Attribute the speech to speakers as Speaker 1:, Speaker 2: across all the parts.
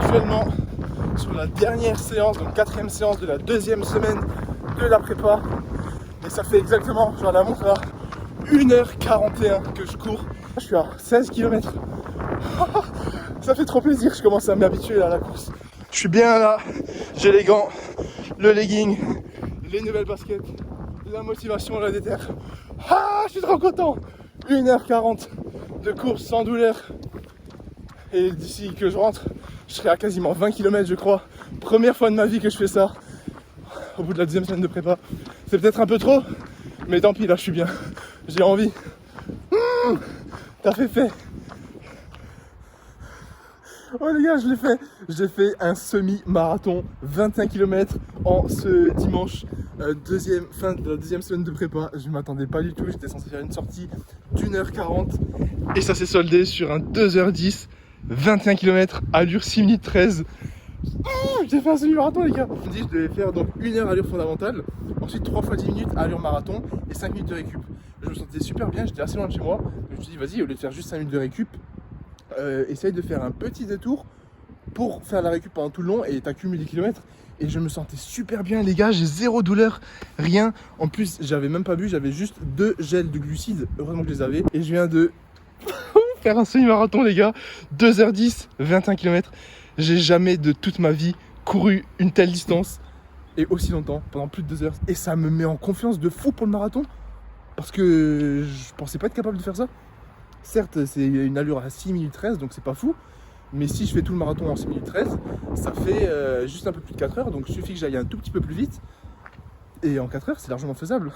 Speaker 1: actuellement sur la dernière séance, donc 4e séance de la 2e semaine de la prépa. Et ça fait exactement, je la montre là, 1h41 que je cours. Je suis à 16 km. Ça fait trop plaisir, je commence à m'habituer à la course. Je suis bien là, j'ai les gants, le legging, les nouvelles baskets, la motivation, la déter. Ah, je suis trop content. 1h40 de course sans douleur. Et d'ici que je rentre, je serai à quasiment 20 km je crois. Première fois de ma vie que je fais ça. Au bout de la 2e semaine de prépa. C'est peut-être un peu trop, mais tant pis, là je suis bien. J'ai envie. T'as fait. Oh les gars, je l'ai fait. J'ai fait un semi-marathon, 21 km en ce dimanche, fin de la 2e semaine de prépa. Je ne m'attendais pas du tout, j'étais censé faire une sortie d'1h40 et ça s'est soldé sur un 2h10, 21 km, allure 6 minutes 13. J'ai fait un semi-marathon les gars. Je me dis je devais faire donc 1 heure allure fondamentale, ensuite 3 fois 10 minutes allure marathon et 5 minutes de récup. Je me sentais super bien, j'étais assez loin de chez moi. Je me suis dit vas-y, au lieu de faire juste 5 minutes de récup, essaye de faire un petit détour pour faire la récup pendant tout le long et t'accumules des kilomètres. Et je me sentais super bien les gars, j'ai zéro douleur, rien. En plus j'avais même pas bu, j'avais juste 2 gels de glucides, heureusement que je les avais. Et je viens de faire un semi-marathon les gars, 2h10, 21 km. J'ai jamais de toute ma vie couru une telle distance et aussi longtemps, pendant plus de 2 heures. Et ça me met en confiance de fou pour le marathon, parce que je pensais pas être capable de faire ça. Certes, c'est une allure à 6 minutes 13, donc c'est pas fou. Mais si je fais tout le marathon en 6 minutes 13, ça fait juste un peu plus de 4 heures. Donc il suffit que j'aille un tout petit peu plus vite. Et en 4 heures, c'est largement faisable.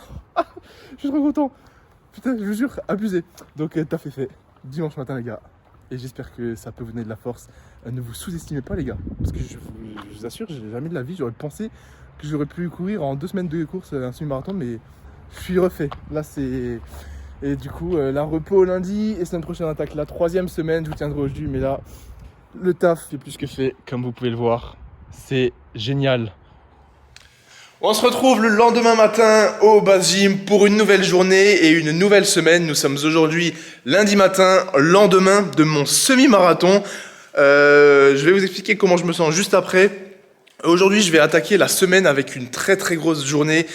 Speaker 1: Je suis trop content. Putain, je vous jure, abusé. Donc t'as fait dimanche matin les gars. Et j'espère que ça peut vous donner de la force. Ne vous sous-estimez pas les gars. Parce que je vous assure, jamais de la vie, j'aurais pensé que j'aurais pu courir en 2 semaines de course un semi-marathon. Mais je suis refait. Là c'est... Et du coup, la repos lundi et semaine prochaine attaque la 3e semaine, je vous tiendrai au jus. Mais là, le taf est plus que fait, comme vous pouvez le voir. C'est génial. On se retrouve le lendemain matin au Base Gym pour une nouvelle journée et une nouvelle semaine. Nous sommes aujourd'hui lundi matin, lendemain de mon semi-marathon. Je vais vous expliquer comment je me sens juste après. Aujourd'hui, je vais attaquer la semaine avec une très très grosse journée.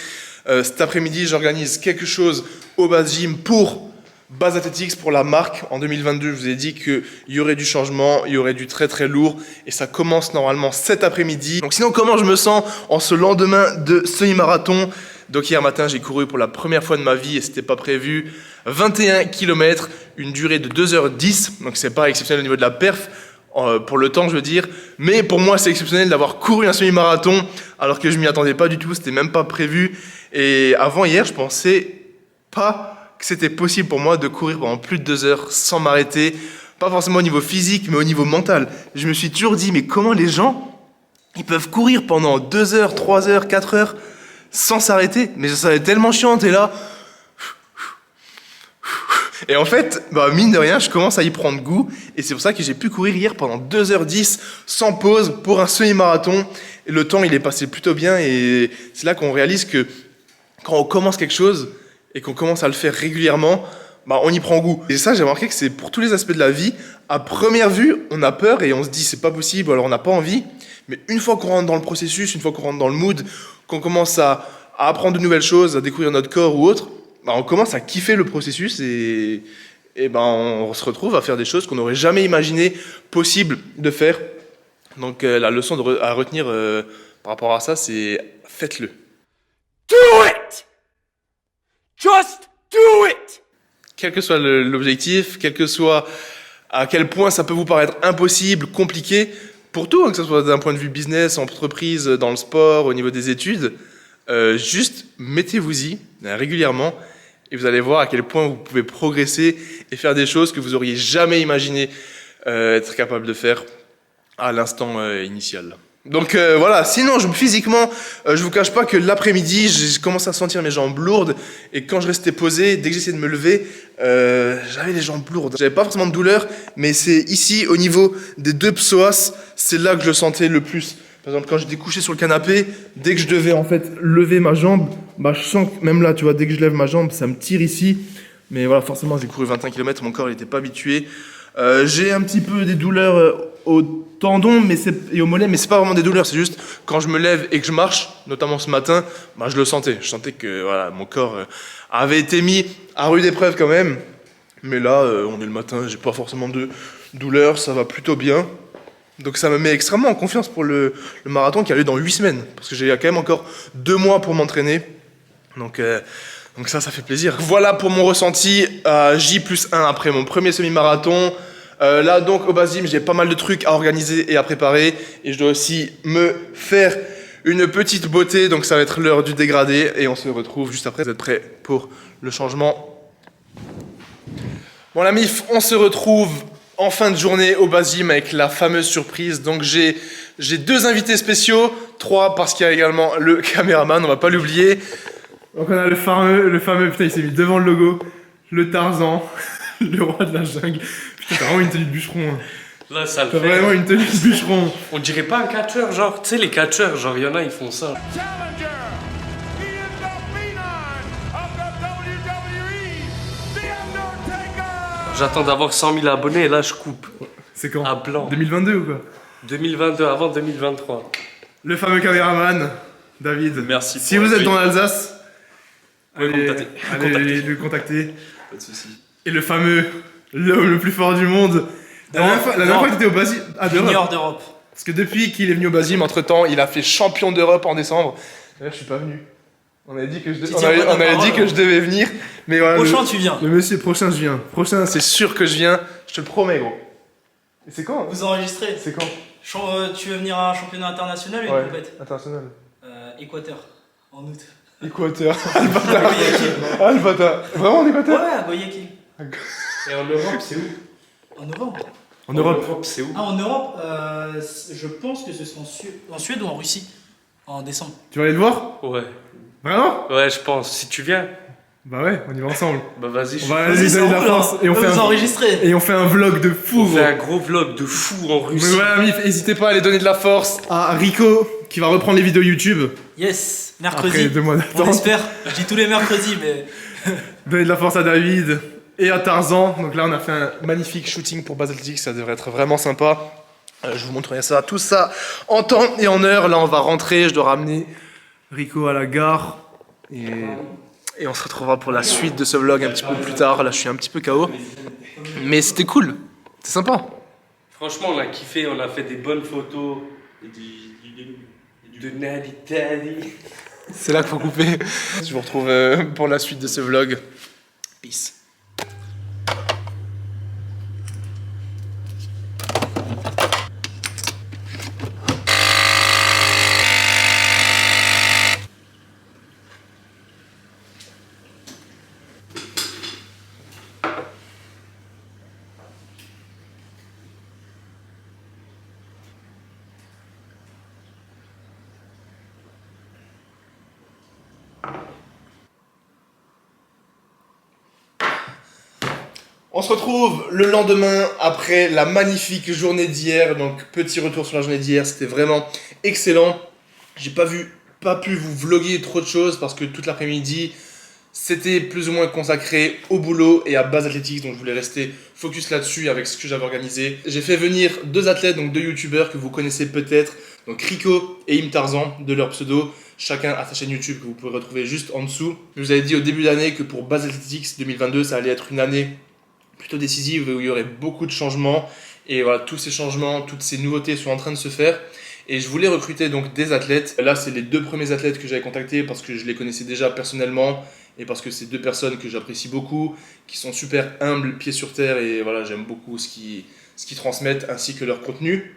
Speaker 1: Cet après-midi, j'organise quelque chose au Base Gym pour Base Athletics, pour la marque. En 2022, je vous ai dit qu'il y aurait du changement, il y aurait du très très lourd. Et ça commence normalement cet après-midi. Donc sinon, comment je me sens en ce lendemain de semi-marathon? Donc hier matin, j'ai couru pour la première fois de ma vie et c'était pas prévu. 21 km, une durée de 2h10. Donc c'est pas exceptionnel au niveau de la perf. Pour le temps je veux dire, mais pour moi c'est exceptionnel d'avoir couru un semi-marathon alors que je m'y attendais pas du tout, c'était même pas prévu. Et avant hier je pensais pas que c'était possible pour moi de courir pendant plus de 2 heures sans m'arrêter, pas forcément au niveau physique mais au niveau mental. Je me suis toujours dit mais comment les gens ils peuvent courir pendant 2 heures, 3 heures, 4 heures sans s'arrêter? Mais ça est tellement chiant, t'es là. Et en fait, mine de rien, je commence à y prendre goût. Et c'est pour ça que j'ai pu courir hier pendant 2h10 sans pause pour un semi-marathon. Et le temps, il est passé plutôt bien. Et c'est là qu'on réalise que quand on commence quelque chose et qu'on commence à le faire régulièrement, on y prend goût. Et ça, j'ai remarqué que c'est pour tous les aspects de la vie. À première vue, on a peur et on se dit c'est pas possible, alors on n'a pas envie. Mais une fois qu'on rentre dans le processus, une fois qu'on rentre dans le mood, qu'on commence à apprendre de nouvelles choses, à découvrir notre corps ou autre, on commence à kiffer le processus et on se retrouve à faire des choses qu'on n'aurait jamais imaginé possible de faire. Donc la leçon à retenir par rapport à ça, c'est faites-le.
Speaker 2: Do it! Just do it!
Speaker 1: Quel que soit l'objectif, quel que soit à quel point ça peut vous paraître impossible, compliqué, pour tout, que ce soit d'un point de vue business, entreprise, dans le sport, au niveau des études, juste mettez-vous-y régulièrement et vous allez voir à quel point vous pouvez progresser et faire des choses que vous auriez jamais imaginé être capable de faire à l'instant initial. Donc voilà, sinon physiquement, je vous cache pas que l'après-midi, j'ai commencé à sentir mes jambes lourdes et quand je restais posé, dès que j'essayais de me lever, j'avais les jambes lourdes. J'avais pas forcément de douleur, mais c'est ici au niveau des 2 psoas, c'est là que je le sentais le plus. Par exemple, quand j'étais couché sur le canapé, dès que je devais en fait lever ma jambe, je sens que même là, tu vois, dès que je lève ma jambe, ça me tire ici. Mais voilà, forcément, j'ai couru 25 km, mon corps n'était pas habitué. J'ai un petit peu des douleurs au tendon et au mollet, mais c'est pas vraiment des douleurs, c'est juste quand je me lève et que je marche, notamment ce matin, bah, je le sentais. Je sentais que voilà, mon corps avait été mis à rude épreuve quand même. Mais là, on est le matin, j'ai pas forcément de douleur, ça va plutôt bien. Donc ça me met extrêmement en confiance pour le marathon qui a lieu dans 8 semaines. Parce que j'ai quand même encore 2 mois pour m'entraîner. Donc ça fait plaisir. Voilà pour mon ressenti à J+1 après mon premier semi-marathon. Là donc au Basim, j'ai pas mal de trucs à organiser et à préparer. Et je dois aussi me faire une petite beauté. Donc ça va être l'heure du dégradé. Et on se retrouve juste après. Vous êtes prêts pour le changement? Bon la MIF, on se retrouve en fin de journée au Basim avec la fameuse surprise. Donc j'ai 2 invités spéciaux, 3 parce qu'il y a également le caméraman, on va pas l'oublier. Donc on a le fameux, putain il s'est mis devant le logo, le Tarzan, le roi de la jungle. Putain t'as vraiment une tenue de bûcheron. Hein.
Speaker 2: Là, ça le
Speaker 1: T'as
Speaker 2: fait.
Speaker 1: vraiment une tenue de bûcheron.
Speaker 2: On dirait pas un catcheur, genre, tu sais, les catcheurs, genre, il y en a, ils font ça.
Speaker 3: Challenger, he is the phenom of the WWE, The Undertaker.
Speaker 2: J'attends d'avoir 100 000 abonnés et là, je coupe.
Speaker 1: C'est quand?
Speaker 2: À blanc.
Speaker 1: 2022 ou quoi?
Speaker 2: 2022, avant 2023.
Speaker 1: Le fameux caméraman, David.
Speaker 4: Merci.
Speaker 1: Si vous êtes dans l'Alsace, allez
Speaker 4: Contactez.
Speaker 1: le contacter.
Speaker 4: Pas de soucis.
Speaker 1: Et le fameux, l'homme le plus fort du monde. La dernière fois que tu étais au Basim,
Speaker 5: Junior d'Europe.
Speaker 1: Parce que depuis qu'il est venu au Basim, entre temps, il a fait champion d'Europe en décembre. D'ailleurs, je suis pas venu. On avait dit que je, devais venir. Mais voilà,
Speaker 5: Prochain, tu viens.
Speaker 1: le monsieur, prochain, je viens. Prochain, c'est sûr que je viens. Je te le promets, gros. Et c'est quand?
Speaker 5: Vous enregistrez.
Speaker 1: C'est quand?
Speaker 5: Tu veux venir à un championnat international ou une compète?
Speaker 1: international.
Speaker 5: Équateur, en août.
Speaker 1: Équateur. Alpata. Vraiment en Équateur?
Speaker 5: Ouais, à Guayaquil.
Speaker 2: Et en Europe, c'est où?
Speaker 5: En novembre.
Speaker 1: En Europe.
Speaker 2: C'est où?
Speaker 5: Ah, en Europe, je pense que ce sera en Suède ou en Russie, en décembre.
Speaker 1: Tu vas aller le voir?
Speaker 2: Ouais.
Speaker 1: Vraiment?
Speaker 2: Ouais, je pense. Si tu viens,
Speaker 1: Bah ouais, on y va ensemble.
Speaker 2: bah vas-y,
Speaker 1: On
Speaker 2: je
Speaker 1: va
Speaker 5: Vas-y,
Speaker 1: aller
Speaker 5: c'est
Speaker 1: donner de la
Speaker 5: cool,
Speaker 1: force
Speaker 5: hein.
Speaker 1: et on fait
Speaker 5: Vous
Speaker 1: un
Speaker 5: enregistrez.
Speaker 1: et on fait un vlog de fou.
Speaker 2: on
Speaker 1: Gros.
Speaker 2: fait un gros vlog de fou en Russie.
Speaker 1: Mais voilà, Mif, n'hésitez pas à aller donner de la force à Rico qui va reprendre les vidéos YouTube
Speaker 5: Yes,
Speaker 1: après
Speaker 5: mercredi.
Speaker 1: 2 mois
Speaker 5: On
Speaker 1: d'attente.
Speaker 5: espère. Je dis tous les mercredis, mais.
Speaker 1: Donner de la force à David et à Tarzan. Donc là, on a fait un magnifique shooting pour Base Athletics, ça devrait être vraiment sympa. Je vous montrerai ça, tout ça en temps et en heure. Là, on va rentrer, je dois ramener Rico à la gare et on se retrouvera pour la suite de ce vlog un petit peu plus tard. Là, je suis un petit peu KO, mais c'était cool, c'est sympa.
Speaker 2: Franchement, on a kiffé, on a fait des bonnes photos. De Nadi Daddy.
Speaker 1: C'est là qu'il faut couper. Je vous retrouve pour la suite de ce vlog. Peace. On se retrouve le lendemain après la magnifique journée d'hier. Donc petit retour sur la journée d'hier, c'était vraiment excellent. J'ai pas pu vous vlogger trop de choses parce que toute l'après-midi c'était plus ou moins consacré au boulot et à Base Athletics, donc je voulais rester focus là-dessus avec ce que j'avais organisé. J'ai fait venir 2 athlètes, donc 2 youtubeurs que vous connaissez peut-être, donc Rico et Im Tarzan, de leur pseudo, chacun à sa chaîne YouTube que vous pouvez retrouver juste en dessous. Je vous avais dit au début d'année que pour Base Athletics 2022, ça allait être une année plutôt décisive où il y aurait beaucoup de changements et voilà, tous ces changements, toutes ces nouveautés sont en train de se faire et je voulais recruter donc des athlètes. Là, c'est les 2 premiers athlètes que j'avais contactés parce que je les connaissais déjà personnellement et parce que c'est 2 personnes que j'apprécie beaucoup, qui sont super humbles, pieds sur terre et voilà, j'aime beaucoup ce qu'ils transmettent ainsi que leur contenu.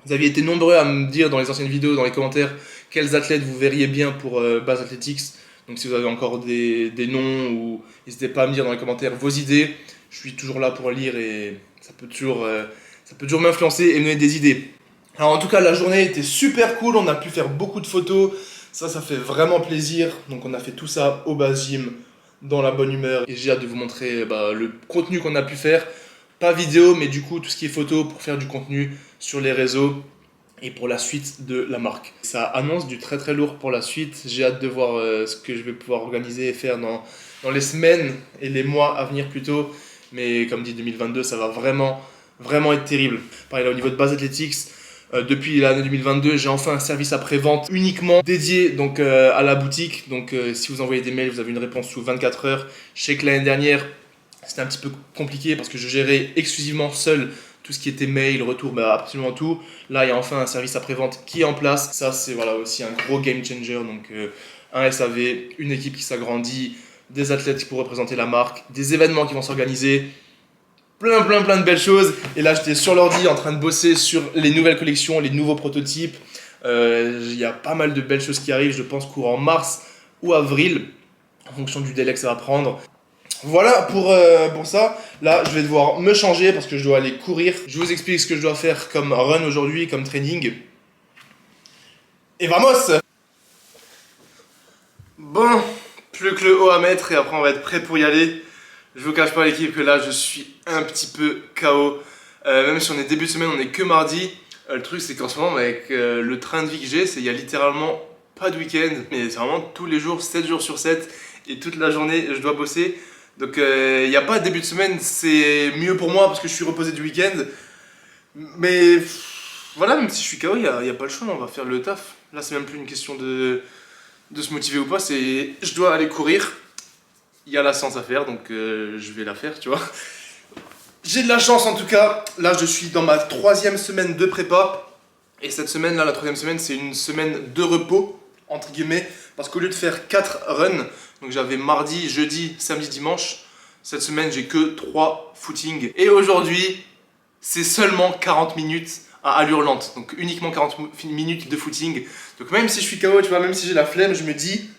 Speaker 1: Vous aviez été nombreux à me dire dans les anciennes vidéos, dans les commentaires, quels athlètes vous verriez bien pour Base Athletics. Donc si vous avez encore des noms ou n'hésitez pas à me dire dans les commentaires vos idées. Je suis toujours là pour lire et ça peut toujours m'influencer et me donner des idées. Alors en tout cas, la journée était super cool, on a pu faire beaucoup de photos, ça fait vraiment plaisir. Donc on a fait tout ça au Basim, dans la bonne humeur. Et j'ai hâte de vous montrer le contenu qu'on a pu faire. Pas vidéo, mais du coup tout ce qui est photo pour faire du contenu sur les réseaux et pour la suite de la marque. Ça annonce du très très lourd pour la suite. J'ai hâte de voir ce que je vais pouvoir organiser et faire dans les semaines et les mois à venir plutôt. Mais comme dit 2022, ça va vraiment vraiment être terrible. Pareil, là, au niveau de base athletics, depuis l'année 2022, j'ai enfin un service après-vente uniquement dédié donc, à la boutique. Donc si vous envoyez des mails, vous avez une réponse sous 24 heures. Je sais que l'année dernière, c'était un petit peu compliqué parce que je gérais exclusivement seul tout ce qui était mail, retour, bah, absolument tout. Là, il y a enfin un service après-vente qui est en place. Ça, c'est voilà, aussi un gros game changer. Donc un SAV, une équipe qui s'agrandit, des athlètes qui pourront représenter la marque, des événements qui vont s'organiser. Plein de belles choses. Et là, j'étais sur l'ordi en train de bosser sur les nouvelles collections, les nouveaux prototypes. Il y a pas mal de belles choses qui arrivent, je pense courant mars ou avril, en fonction du délai que ça va prendre. Voilà pour ça. Là, je vais devoir me changer parce que je dois aller courir. Je vous explique ce que je dois faire comme run aujourd'hui, comme training. Et vamos! Bon, plus que le haut à mettre et après on va être prêt pour y aller. Je vous cache pas l'équipe que là je suis un petit peu KO. Même si on est début de semaine, on est que mardi. Le truc c'est qu'en ce moment avec le train de vie que j'ai, il y a littéralement pas de week-end. Mais c'est vraiment tous les jours, 7 jours sur 7. Et toute la journée je dois bosser. Donc il n'y a pas de début de semaine, c'est mieux pour moi parce que je suis reposé du week-end. Mais voilà, même si je suis KO, il n'y a pas le choix, on va faire le taf. Là c'est même plus une question de se motiver ou pas, c'est je dois aller courir. Il y a la séance à faire, donc je vais la faire, tu vois. J'ai de la chance en tout cas. Là, je suis dans ma 3e semaine de prépa. Et cette semaine, là, la 3e semaine, c'est une semaine de repos, entre guillemets. Parce qu'au lieu de faire 4 runs, donc j'avais mardi, jeudi, samedi, dimanche. Cette semaine, j'ai que 3 footings. Et aujourd'hui, c'est seulement 40 minutes à allure lente. Donc uniquement 40 minutes de footing. Donc même si je suis KO, tu vois, même si j'ai la flemme, je me dis,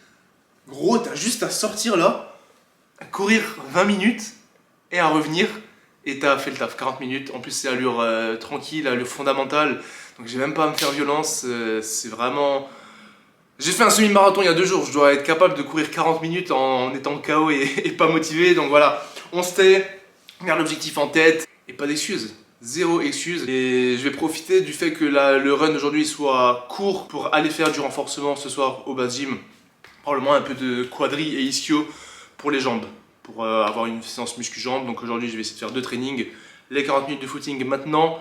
Speaker 1: gros, t'as juste à sortir là, à courir 20 minutes et à revenir et t'as fait le taf. 40 minutes, en plus c'est allure tranquille, allure fondamentale, donc j'ai même pas à me faire violence, c'est vraiment... J'ai fait un semi-marathon il y a 2 jours, je dois être capable de courir 40 minutes en étant KO et pas motivé, donc voilà, on se tait, garde l'objectif en tête et pas d'excuses. Zéro excuse. Et je vais profiter du fait que le run aujourd'hui soit court pour aller faire du renforcement ce soir au base gym. Probablement un peu de quadri et ischio pour les jambes, pour avoir une séance muscu-jambes. Donc aujourd'hui je vais essayer de faire 2 trainings, les 40 minutes de footing maintenant,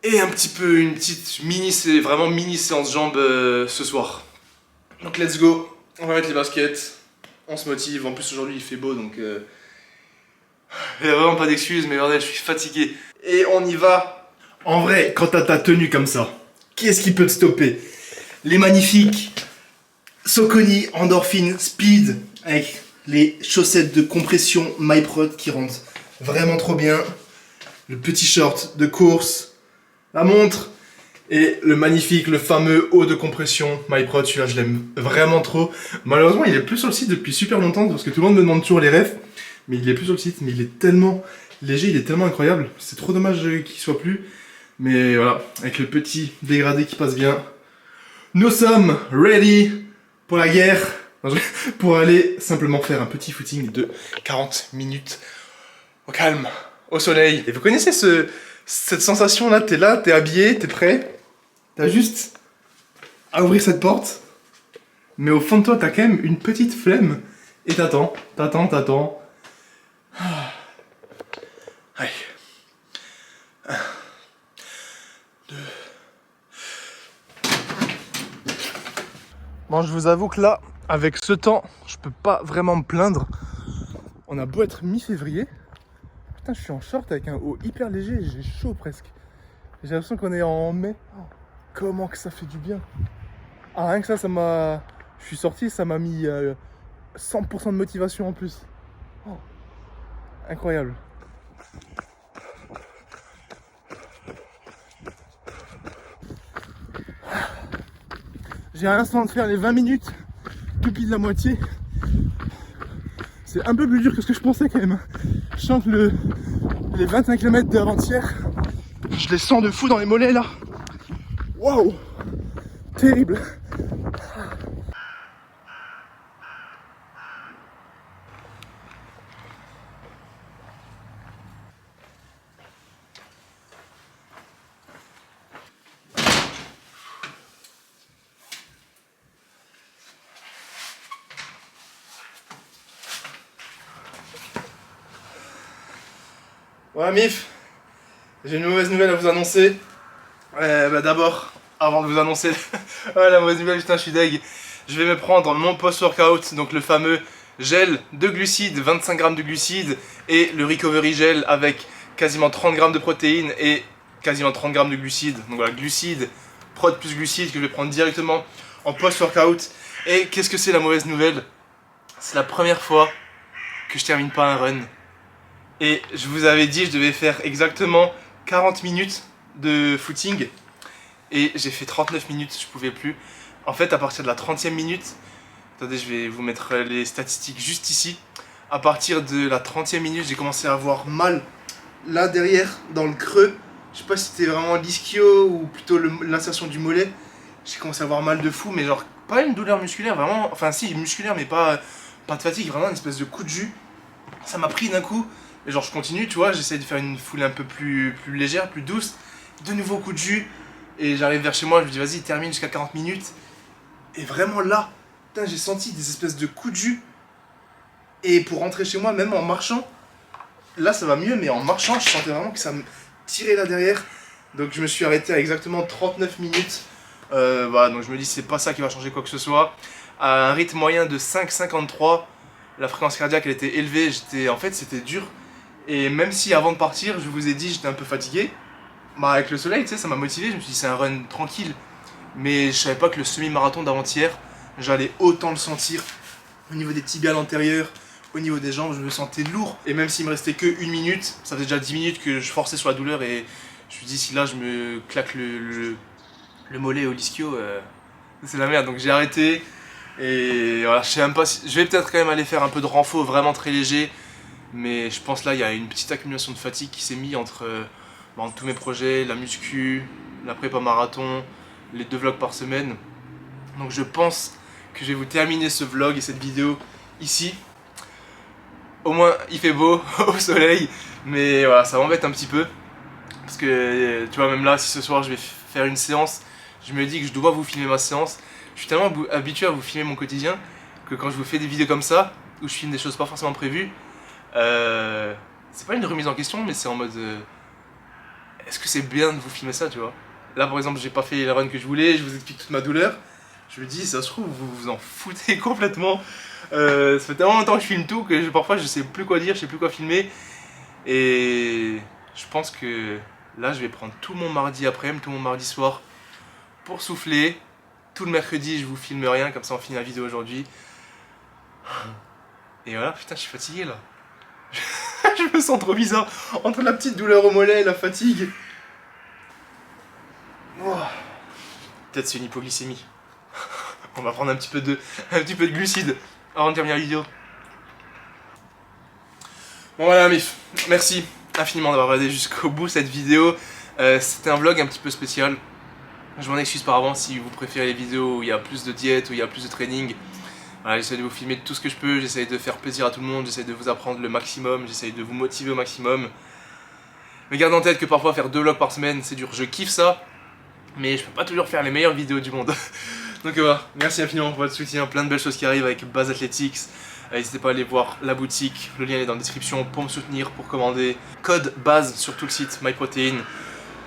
Speaker 1: et un petit peu une petite vraiment mini séance jambes ce soir. Donc let's go, on va mettre les baskets, on se motive, en plus aujourd'hui il fait beau donc il n'y a vraiment pas d'excuses, mais bordel je suis fatigué. Et on y va. En vrai, quand t'as ta tenue comme ça, qu'est-ce qui peut te stopper? Les magnifiques Saucony Endorphin Speed avec les chaussettes de compression MyProt qui rendent vraiment trop bien, le petit short de course, la montre et le magnifique, le fameux haut de compression MyProt. Celui-là je l'aime vraiment trop. Malheureusement il est plus sur le site depuis super longtemps parce que tout le monde me demande toujours les refs, mais il est plus sur le site. Mais il est tellement léger, il est tellement incroyable, c'est trop dommage qu'il soit plus. Mais voilà, avec le petit dégradé qui passe bien, nous sommes ready pour la guerre, pour aller simplement faire un petit footing de 40 minutes au calme, au soleil. Et vous connaissez cette sensation là, t'es habillé, t'es prêt, t'as juste à ouvrir cette porte, mais au fond de toi t'as quand même une petite flemme, et t'attends. Allez. 1, 2... Bon, je vous avoue que là, avec ce temps, je peux pas vraiment me plaindre. On a beau être mi-février. Putain, je suis en short avec un haut hyper léger, j'ai chaud presque. J'ai l'impression qu'on est en mai. Oh, comment que ça fait du bien. Ah, rien que ça m'a... Je suis sorti, ça m'a mis 100% de motivation en plus. Oh, incroyable. J'ai à l'instant de faire les 20 minutes, tout pile la moitié. C'est un peu plus dur que ce que je pensais quand même. Je sens que les 25 km d'avant-hier, je les sens de fou dans les mollets là. Waouh, terrible. Ouais, Mif, J'ai une mauvaise nouvelle à vous annoncer. D'abord, avant de vous annoncer la mauvaise nouvelle, putain, je suis deg. Je vais me prendre mon post-workout, donc le fameux gel de glucides, 25 grammes de glucides, et le recovery gel avec quasiment 30 grammes de protéines et quasiment 30 grammes de glucides. Donc voilà, glucides, prot plus glucides que je vais prendre directement en post-workout. Et qu'est-ce que c'est la mauvaise nouvelle? C'est la première fois que je termine pas un run. Et je vous avais dit, je devais faire exactement 40 minutes de footing. Et j'ai fait 39 minutes, je pouvais plus. En fait, à partir de la 30e minute, attendez, je vais vous mettre les statistiques juste ici. À partir de la 30e minute, j'ai commencé à avoir mal là derrière, dans le creux. Je sais pas si c'était vraiment l'ischio ou plutôt l'insertion du mollet. J'ai commencé à avoir mal de fou, mais genre pas une douleur musculaire, vraiment. Enfin, si, musculaire, mais pas de fatigue, vraiment une espèce de coup de jus. Ça m'a pris d'un coup. Et genre, je continue, tu vois, j'essaie de faire une foulée un peu plus légère, plus douce. De nouveau coup de jus. Et j'arrive vers chez moi, je me dis, vas-y, termine jusqu'à 40 minutes. Et vraiment là, putain, j'ai senti des espèces de coups de jus. Et pour rentrer chez moi, même en marchant, là ça va mieux, mais en marchant, je sentais vraiment que ça me tirait là derrière. Donc je me suis arrêté à exactement 39 minutes. Voilà, donc je me dis, c'est pas ça qui va changer quoi que ce soit. À un rythme moyen de 5,53, la fréquence cardiaque elle était élevée, en fait c'était dur. Et même si avant de partir, je vous ai dit, j'étais un peu fatigué, bah avec le soleil, tu sais, ça m'a motivé. Je me suis dit, c'est un run tranquille. Mais je savais pas que le semi-marathon d'avant-hier, j'allais autant le sentir au niveau des tibiales antérieures, au niveau des jambes, je me sentais lourd. Et même s'il me restait que 1 minute, ça faisait déjà 10 minutes que je forçais sur la douleur. Et je me suis dit, si là je me claque le mollet au l'ischio, c'est la merde. Donc j'ai arrêté. Et voilà, je sais même pas si... Je vais peut-être quand même aller faire un peu de renfort vraiment très léger. Mais je pense là, il y a une petite accumulation de fatigue qui s'est mise entre tous mes projets, la muscu, la prépa marathon, les 2 vlogs par semaine. Donc je pense que je vais vous terminer ce vlog et cette vidéo ici. Au moins il fait beau au soleil, mais voilà, ça m'embête un petit peu. Parce que tu vois, même là, si ce soir je vais faire une séance, je me dis que je dois vous filmer ma séance. Je suis tellement habitué à vous filmer mon quotidien que quand je vous fais des vidéos comme ça, où je filme des choses pas forcément prévues, c'est pas une remise en question, mais c'est en mode est-ce que c'est bien de vous filmer ça, tu vois? Là par exemple, j'ai pas fait la run que je voulais, je vous explique toute ma douleur. Je me dis, ça se trouve, vous vous en foutez complètement. Ça fait tellement longtemps que je filme tout que parfois je sais plus quoi dire, je sais plus quoi filmer. Et je pense que là, je vais prendre tout mon mardi après-midi, tout mon mardi soir pour souffler. Tout le mercredi, je vous filme rien, comme ça on finit la vidéo aujourd'hui. Et voilà, putain, je suis fatigué là. Je me sens trop bizarre entre la petite douleur au mollet et la fatigue. Oh. Peut-être c'est une hypoglycémie. On va prendre un petit peu de glucides avant de terminer la vidéo. Bon voilà MIF, merci infiniment d'avoir regardé jusqu'au bout cette vidéo. C'était un vlog un petit peu spécial. Je m'en excuse par avance si vous préférez les vidéos où il y a plus de diète, où il y a plus de training. Voilà, j'essaie de vous filmer tout ce que je peux, j'essaie de faire plaisir à tout le monde, j'essaie de vous apprendre le maximum, j'essaie de vous motiver au maximum. Mais gardez en tête que parfois faire 2 vlogs par semaine c'est dur, je kiffe ça, mais je peux pas toujours faire les meilleures vidéos du monde. Donc voilà, merci infiniment pour votre soutien, plein de belles choses qui arrivent avec Baz Athletics. N'hésitez pas à aller voir la boutique, le lien est dans la description pour me soutenir, pour commander. Code BAZ sur tout le site MyProtein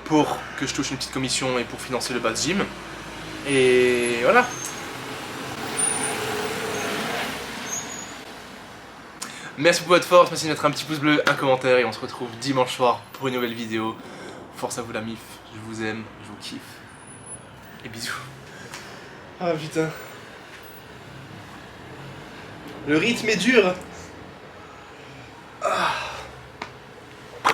Speaker 1: pour que je touche une petite commission et pour financer le Baz Gym. Et voilà. Merci pour votre force, merci de mettre un petit pouce bleu, un commentaire et on se retrouve dimanche soir pour une nouvelle vidéo. Force à vous la MIF, je vous aime, je vous kiffe. Et bisous. Ah putain. Le rythme est dur.